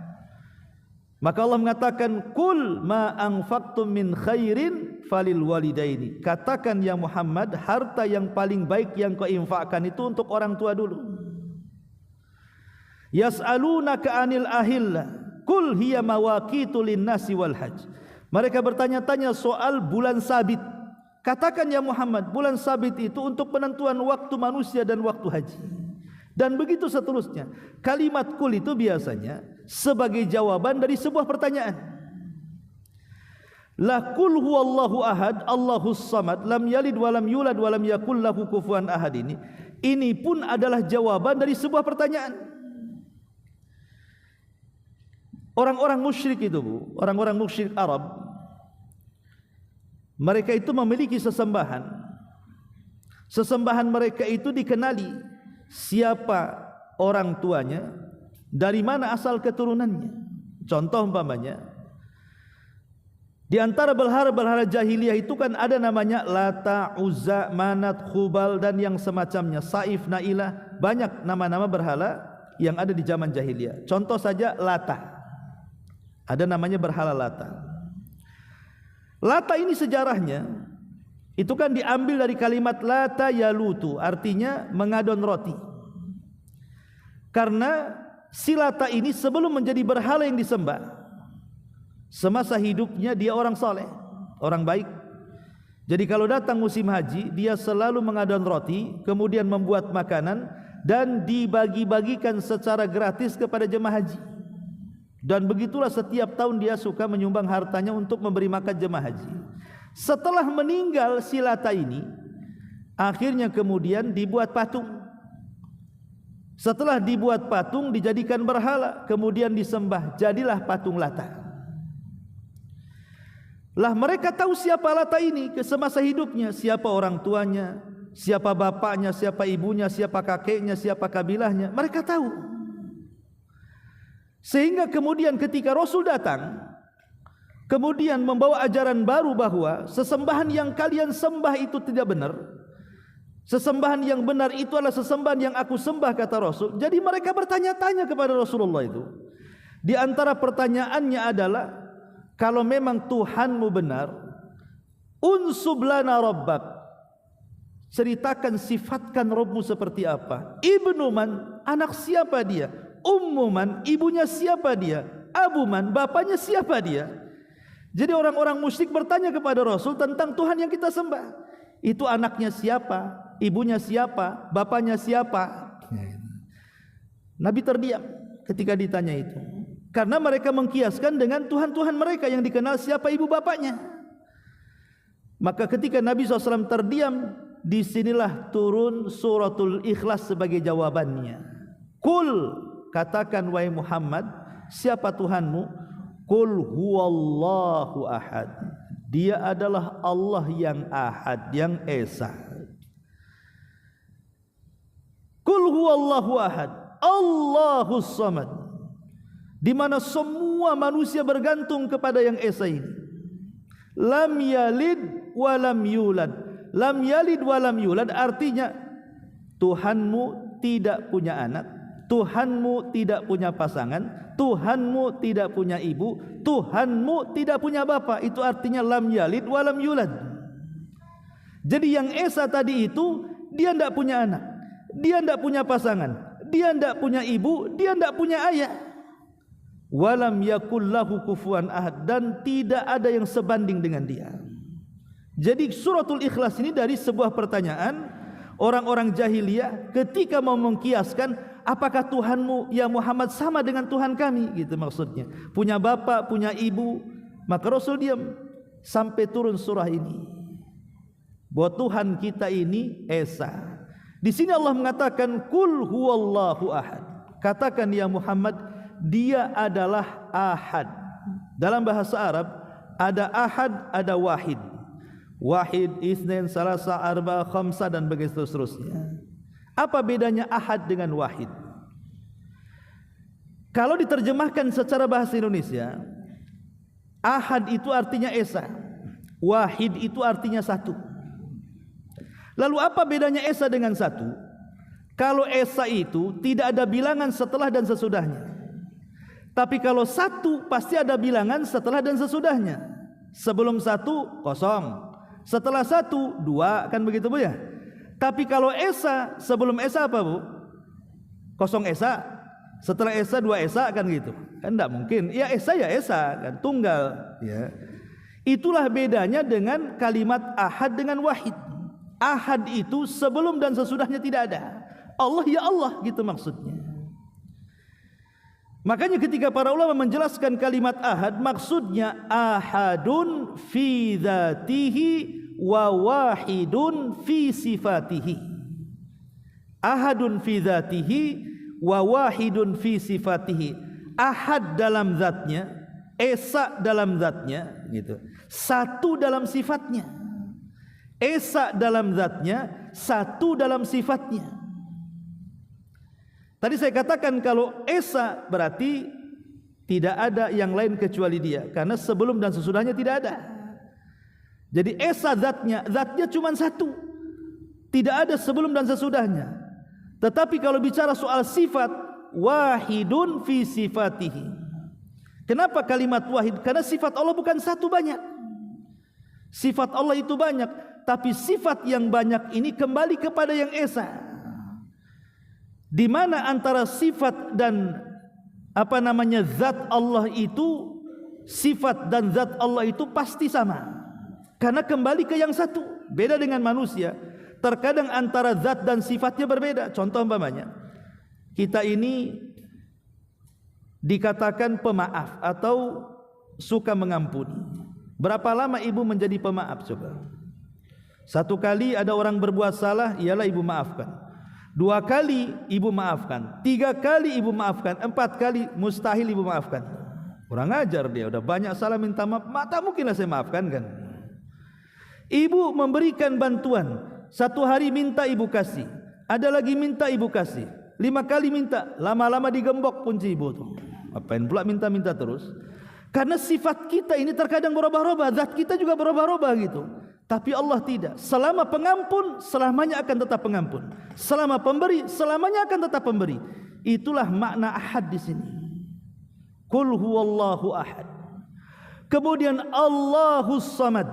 Maka Allah mengatakan Qul ma anfaqtum min khairin falil walidaini. Katakan ya Muhammad, harta yang paling baik yang kau infakkan itu untuk orang tua dulu. Yas'alunaka anil ahillah Qul hiya mawaqitu linnasi wal hajj. Mereka bertanya-tanya soal bulan sabit. katakan ya Muhammad, bulan sabit itu untuk penentuan waktu manusia dan waktu haji. Dan begitu seterusnya. Kalimat kul itu biasanya sebagai jawaban dari sebuah pertanyaan. La kul huwallahu ahad, Allahus samad, lam yalid walam yulad walam yakul lahu kufuwan ahad ini pun adalah jawaban dari sebuah pertanyaan. Orang-orang musyrik itu, Bu, orang-orang musyrik Arab, mereka itu memiliki sesembahan. Sesembahan mereka itu dikenali siapa orang tuanya, dari mana asal keturunannya. Contoh umpamanya, di antara berhala-berhala jahiliyah itu kan ada namanya Lata, Uzza, Manat, Khubal dan yang semacamnya, Saif, Nailah, banyak nama-nama berhala yang ada di zaman jahiliyah. Contoh saja Lata. Ada namanya berhala Lata. Lata ini sejarahnya itu kan diambil dari kalimat Lata yalutu, artinya mengadon roti. Karena si Lata ini sebelum menjadi berhala yang disembah, semasa hidupnya dia orang saleh, orang baik. Jadi kalau datang musim haji, dia selalu mengadon roti, kemudian membuat makanan dan dibagi-bagikan secara gratis kepada jemaah haji. Dan begitulah setiap tahun dia suka menyumbang hartanya untuk memberi makan jemaah haji. Setelah meninggal si Lata ini, akhirnya kemudian dibuat patung. Setelah dibuat patung, dijadikan berhala, kemudian disembah, jadilah patung Lata. Lah mereka tahu siapa Lata ini ke semasa hidupnya, siapa orang tuanya, siapa bapaknya, siapa ibunya, siapa kakeknya, siapa kabilahnya, mereka tahu. Sehingga kemudian ketika Rasul datang, kemudian membawa ajaran baru bahwa sesembahan yang kalian sembah itu tidak benar. Sesembahan yang benar itu adalah sesembahan yang aku sembah, kata Rasul. Jadi mereka bertanya-tanya kepada Rasulullah itu. Di antara pertanyaannya adalah, kalau memang Tuhanmu benar, unsub lana rabbak, ceritakan, sifatkan Rabbmu seperti apa. Ibnu man, anak siapa dia? Ummu man, ibunya siapa dia? Abu man, bapaknya siapa dia? Jadi orang-orang musyrik bertanya kepada Rasul tentang Tuhan yang kita sembah. Itu anaknya siapa? Ibunya siapa? Bapaknya siapa? Nabi terdiam ketika ditanya itu, karena mereka mengkiaskan dengan Tuhan-Tuhan mereka yang dikenal siapa ibu bapaknya. Maka ketika Nabi SAW terdiam, disinilah turun suratul Ikhlas sebagai jawabannya. Kul, katakan wahai Muhammad, siapa Tuhanmu? Qul huwallahu ahad. Dia adalah Allah yang ahad, yang esa. Qul huwallahu ahad, Allahus samad. Di mana semua manusia bergantung kepada yang esa ini. Lam yalid wa lam yulad. Lam yalid wa lam yulad artinya Tuhanmu tidak punya anak, Tuhanmu tidak punya pasangan, Tuhanmu tidak punya ibu, Tuhanmu tidak punya bapa. Itu artinya lam yalid wa lam yulad. Jadi yang esa tadi itu, dia tidak punya anak, dia tidak punya pasangan, dia tidak punya ibu, dia tidak punya ayah. Walam yakul lahu kufuwan ahad, dan tidak ada yang sebanding dengan dia. Jadi suratul Ikhlas ini dari sebuah pertanyaan orang-orang jahiliyah ketika mau mengkiaskan, apakah Tuhanmu ya Muhammad sama dengan Tuhan kami, gitu maksudnya. Punya bapak, punya ibu. Maka Rasul diam sampai turun surah ini, bahwa Tuhan kita ini esa. Di sini Allah mengatakan kul huwallahu ahad. Katakan ya Muhammad, dia adalah ahad. Dalam bahasa Arab ada ahad, ada wahid. Wahid, isnin, salasa, arba, khamsa dan begitu seterusnya. Apa bedanya ahad dengan wahid? Kalau diterjemahkan secara bahasa Indonesia, ahad itu artinya esa, wahid itu artinya satu. Lalu apa bedanya esa dengan satu? Kalau esa itu tidak ada bilangan setelah dan sesudahnya. Tapi kalau satu pasti ada bilangan setelah dan sesudahnya. Sebelum satu kosong, setelah satu dua, kan begitu Bu ya? Tapi kalau esa, sebelum esa apa Bu? Kosong esa, setelah esa dua esa, kan gitu. Kan tidak mungkin. Ya esa kan tunggal ya. Itulah bedanya dengan kalimat ahad dengan wahid. Ahad itu sebelum dan sesudahnya tidak ada. Allah ya Allah gitu maksudnya. Makanya ketika para ulama menjelaskan kalimat ahad, maksudnya ahadun fi dzatihi wa wahidun fi sifatihi. Ahadun fi dzatihi wa wahidun fi sifatihi. Ahad dalam zatnya, esa dalam zatnya gitu. Satu dalam sifatnya. Esa dalam zatnya, satu dalam sifatnya. Tadi saya katakan kalau esa berarti tidak ada yang lain kecuali dia, karena sebelum dan sesudahnya tidak ada. Jadi esa zatnya cuma satu, tidak ada sebelum dan sesudahnya. Tetapi kalau bicara soal sifat, wahidun fi sifatihi. Kenapa kalimat wahid? Karena sifat Allah bukan satu, banyak. Sifat Allah itu banyak, tapi sifat yang banyak ini kembali kepada yang esa. Di mana antara sifat dan zat Allah itu, sifat dan zat Allah itu pasti sama. Karena kembali ke yang satu. Beda dengan manusia. Terkadang antara zat dan sifatnya berbeda. Contoh umpamanya, kita ini dikatakan pemaaf atau suka mengampuni. Berapa lama ibu menjadi pemaaf coba? Satu kali ada orang berbuat salah, ialah ibu maafkan. 2 kali ibu maafkan. 3 kali ibu maafkan. 4 kali mustahil ibu maafkan. Kurang ajar dia, udah banyak salah minta maaf, tak mungkinlah saya maafkan kan. Ibu memberikan bantuan, 1 hari minta ibu kasih, ada lagi minta ibu kasih, 5 kali minta, lama-lama digembok kunci ibu tuh. Apain pula minta-minta terus? Karena sifat kita ini terkadang berubah-ubah, zat kita juga berubah-ubah gitu. Tapi Allah tidak. Selama pengampun, selamanya akan tetap pengampun. Selama pemberi, selamanya akan tetap pemberi. Itulah makna ahad di sini. Qul huwallahu ahad. Kemudian Allahus samad.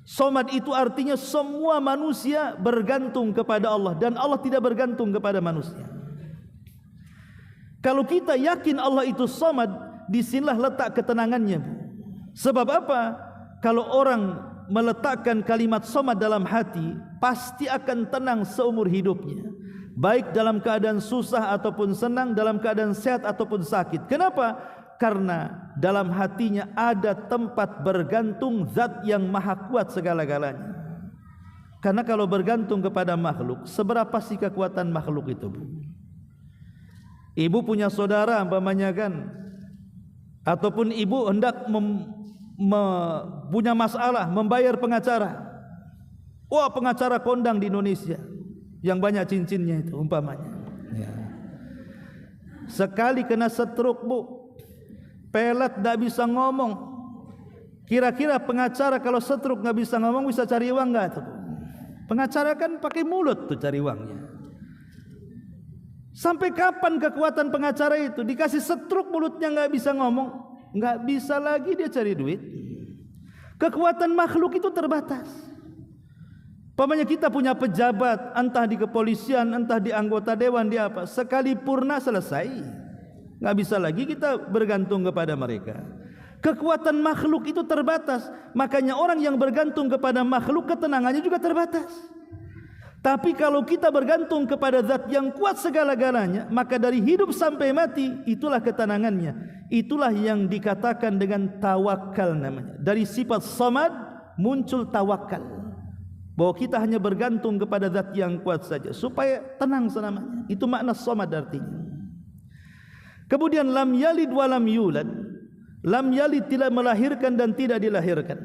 Samad itu artinya semua manusia bergantung kepada Allah dan Allah tidak bergantung kepada manusia. Kalau kita yakin Allah itu samad, disinilah letak ketenangannya. Sebab apa? Kalau orang meletakkan kalimat samad dalam hati, pasti akan tenang seumur hidupnya, baik dalam keadaan susah ataupun senang, dalam keadaan sehat ataupun sakit. Kenapa? Karena dalam hatinya ada tempat bergantung zat yang maha kuat segala-galanya. Karena kalau bergantung kepada makhluk, seberapa sih kekuatan makhluk itu, Bu? Ibu punya saudara umpamanya kan, ataupun ibu hendak punya masalah, membayar pengacara. Wah, pengacara kondang di Indonesia yang banyak cincinnya itu umpamanya ya. Sekali kena stroke, Bu, pelet tak bisa ngomong. Kira-kira pengacara kalau stroke nggak bisa ngomong, bisa cari uang nggak tuh? Pengacara kan pakai mulut tuh cari uangnya. Sampai kapan kekuatan pengacara itu? Dikasih stroke mulutnya nggak bisa ngomong, nggak bisa lagi dia cari duit. Kekuatan makhluk itu terbatas. Pamannya kita punya pejabat, entah di kepolisian, entah di anggota dewan, di apa, sekali purna selesai. Nggak bisa lagi kita bergantung kepada mereka. Kekuatan makhluk itu terbatas. Makanya orang yang bergantung kepada makhluk, ketenangannya juga terbatas. Tapi kalau kita bergantung kepada zat yang kuat segala-galanya, maka dari hidup sampai mati, itulah ketenangannya. Itulah yang dikatakan dengan tawakal namanya. Dari sifat samad muncul tawakal, bahwa kita hanya bergantung kepada zat yang kuat saja supaya tenang selamanya. Itu makna samad artinya. Kemudian lam yalid wa lam yulad. Lam yalid, tidak melahirkan dan tidak dilahirkan.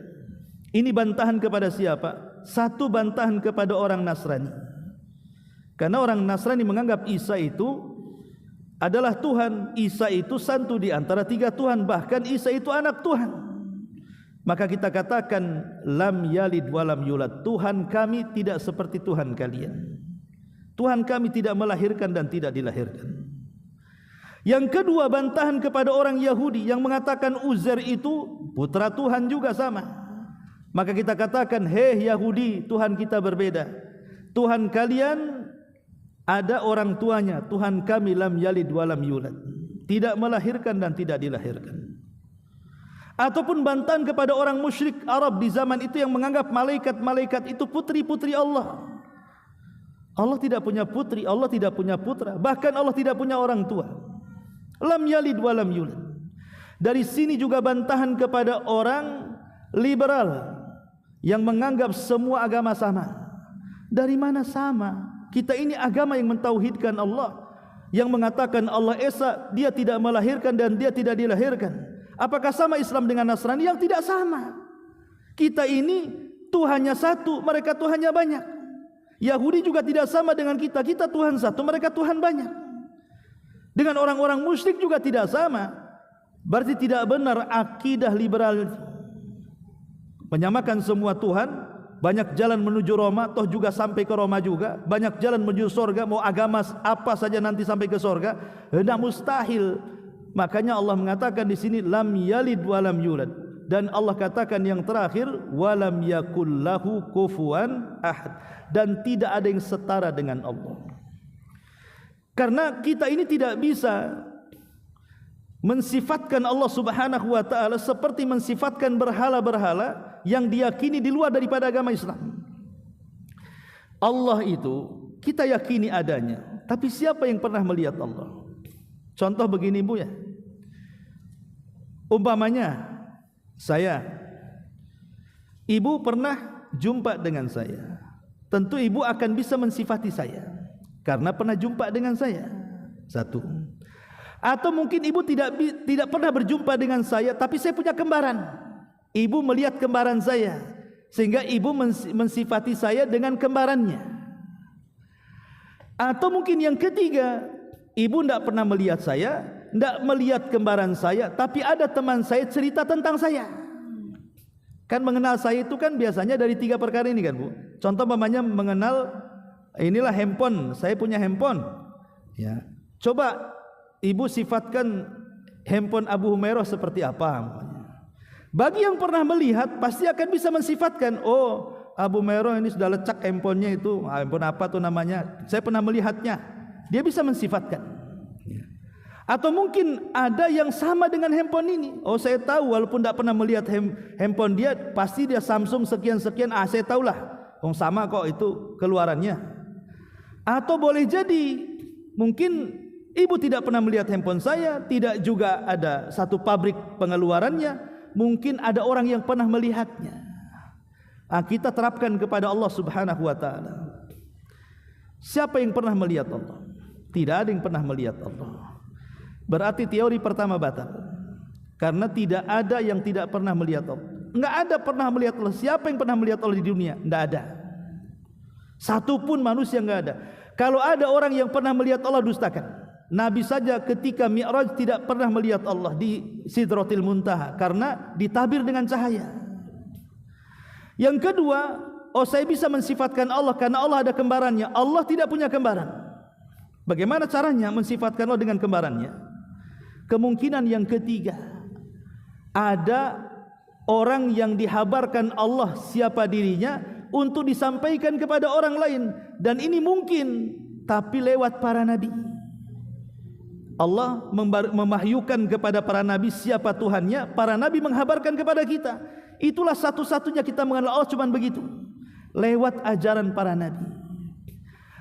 Ini bantahan kepada siapa? Satu bantahan kepada orang Nasrani. Karena orang Nasrani menganggap Isa itu adalah Tuhan. Isa itu satu di antara 3 Tuhan. Bahkan Isa itu anak Tuhan. Maka kita katakan lam yalid wa lam yulad. Tuhan kami tidak seperti Tuhan kalian. Tuhan kami tidak melahirkan dan tidak dilahirkan. Yang kedua, bantahan kepada orang Yahudi yang mengatakan Uzair itu putra Tuhan juga sama. Maka kita katakan, hei Yahudi, Tuhan kita berbeda. Tuhan kalian ada orang tuanya. Tuhan kami lam yalid wa lam yulad. Tidak melahirkan dan tidak dilahirkan. Ataupun bantahan kepada orang musyrik Arab di zaman itu yang menganggap malaikat-malaikat itu putri-putri Allah. Allah tidak punya putri, Allah tidak punya putra, bahkan Allah tidak punya orang tua. Lam yalid wa lam yulad. Dari sini juga bantahan kepada orang liberal yang menganggap semua agama sama. Dari mana sama? Kita ini agama yang mentauhidkan Allah, yang mengatakan Allah Esa, Dia tidak melahirkan dan Dia tidak dilahirkan. Apakah sama Islam dengan Nasrani? Yang tidak sama. Kita ini Tuhannya satu, mereka Tuhannya banyak. Yahudi juga tidak sama dengan kita. Kita Tuhan satu, mereka Tuhan banyak. Dengan orang-orang musyrik juga tidak sama. Berarti tidak benar akidah liberal menyamakan semua Tuhan. Banyak jalan menuju Roma, toh juga sampai ke Roma juga. Banyak jalan menuju surga, mau agama apa saja nanti sampai ke surga. Tidak mustahil. Makanya Allah mengatakan di sini lam yalid wa lam yulad. Dan Allah katakan yang terakhir walam yakul lahu kufuwan ahad. Dan tidak ada yang setara dengan Allah. Karena kita ini tidak bisa mensifatkan Allah Subhanahu wa taala seperti mensifatkan berhala-berhala yang diyakini di luar daripada agama Islam. Allah itu kita yakini adanya, tapi siapa yang pernah melihat Allah? Contoh begini Bu ya. Umpamanya saya, ibu pernah jumpa dengan saya. Tentu ibu akan bisa mensifati saya karena pernah jumpa dengan saya. Satu. Atau mungkin ibu tidak pernah berjumpa dengan saya, tapi saya punya kembaran. Ibu melihat kembaran saya, sehingga ibu mensifati saya dengan kembarannya. Atau mungkin yang ketiga, ibu tidak pernah melihat saya, tidak melihat kembaran saya, tapi ada teman saya cerita tentang saya. Kan mengenal saya itu kan biasanya dari 3 perkara ini kan Bu. Contoh umpamanya mengenal, inilah handphone, saya punya handphone. Ya, coba ibu sifatkan handphone Abu Humairah seperti apa? Bagi yang pernah melihat pasti akan bisa mensifatkan, oh Abu Humairah ini sudah lecak handphonenya itu, handphone apa tuh namanya? Saya pernah melihatnya. Dia bisa mensifatkan. Atau mungkin ada yang sama dengan handphone ini. Oh saya tahu walaupun tidak pernah melihat handphone dia, pasti dia Samsung sekian-sekian. Saya tahulah, oh sama kok itu keluarannya. Atau boleh jadi mungkin ibu tidak pernah melihat handphone saya, tidak juga ada satu pabrik pengeluarannya, mungkin ada orang yang pernah melihatnya. Kita terapkan kepada Allah Subhanahu wa taala. Siapa yang pernah melihat Allah? Tidak ada yang pernah melihat Allah. Berarti teori pertama batal. Karena tidak ada yang tidak pernah melihat Allah. Enggak ada pernah melihat Allah. Siapa yang pernah melihat Allah di dunia? Enggak ada. Satu pun manusia enggak ada. Kalau ada orang yang pernah melihat Allah, dustakan. Nabi saja ketika Mi'raj tidak pernah melihat Allah di Sidratil Muntaha karena ditabir dengan cahaya. Yang kedua, oh saya bisa mensifatkan Allah karena Allah ada kembarannya. Allah tidak punya kembaran. Bagaimana caranya mensifatkan Allah dengan kembarannya? Kemungkinan yang ketiga, ada orang yang dihabarkan Allah siapa dirinya untuk disampaikan kepada orang lain, dan ini mungkin tapi lewat para nabi. Allah memahyukan kepada para nabi siapa Tuhannya, para nabi menghabarkan kepada kita. Itulah satu-satunya kita mengenal Allah cuma begitu, lewat ajaran para nabi.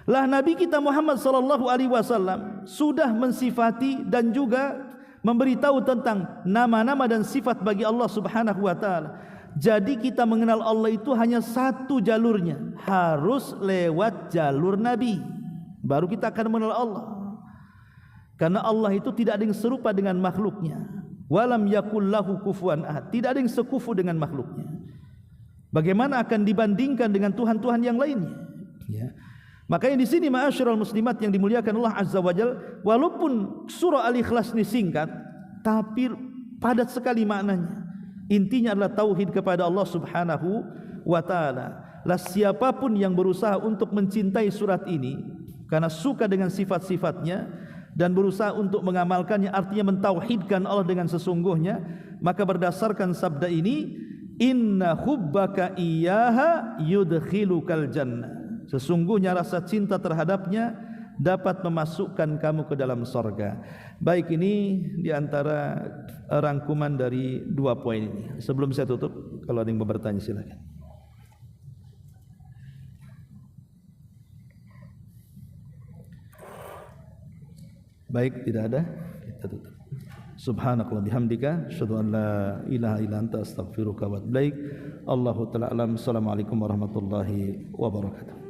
Lah Nabi kita Muhammad sallallahu alaihi wasallam sudah mensifati dan juga memberitahu tentang nama-nama dan sifat bagi Allah Subhanahu wa taala. Jadi kita mengenal Allah itu hanya satu jalurnya, harus lewat jalur Nabi. Baru kita akan mengenal Allah. Karena Allah itu tidak ada yang serupa dengan makhluknya. Walam yakul lahu kufuwan ahad. Tidak ada yang sekufu dengan makhluknya. Bagaimana akan dibandingkan dengan Tuhan-Tuhan yang lainnya? Ya. Makanya di sini ma'asyiral muslimat yang dimuliakan Allah Azza wa Jalla, walaupun surah Al-Ikhlas ini singkat, tapi padat sekali maknanya. Intinya adalah tauhid kepada Allah Subhanahu wa taala. Lah siapapun yang berusaha untuk mencintai surat ini karena suka dengan sifat-sifatnya dan berusaha untuk mengamalkannya, artinya mentauhidkan Allah dengan sesungguhnya, maka berdasarkan sabda ini, inna hubbaka iyyaha yudkhilukal jannah. Sesungguhnya rasa cinta terhadapnya dapat memasukkan kamu ke dalam sorga. Baik, ini diantara rangkuman dari 2 poin ini. Sebelum saya tutup, kalau ada yang mau bertanya silakan. Baik, tidak ada, kita tutup. Subhanakallah bihamdika asyhadu an la ilaha illa anta astaghfiruka wa atubu ilaik. Allahu ta'ala alam. Assalamualaikum warahmatullahi wabarakatuh.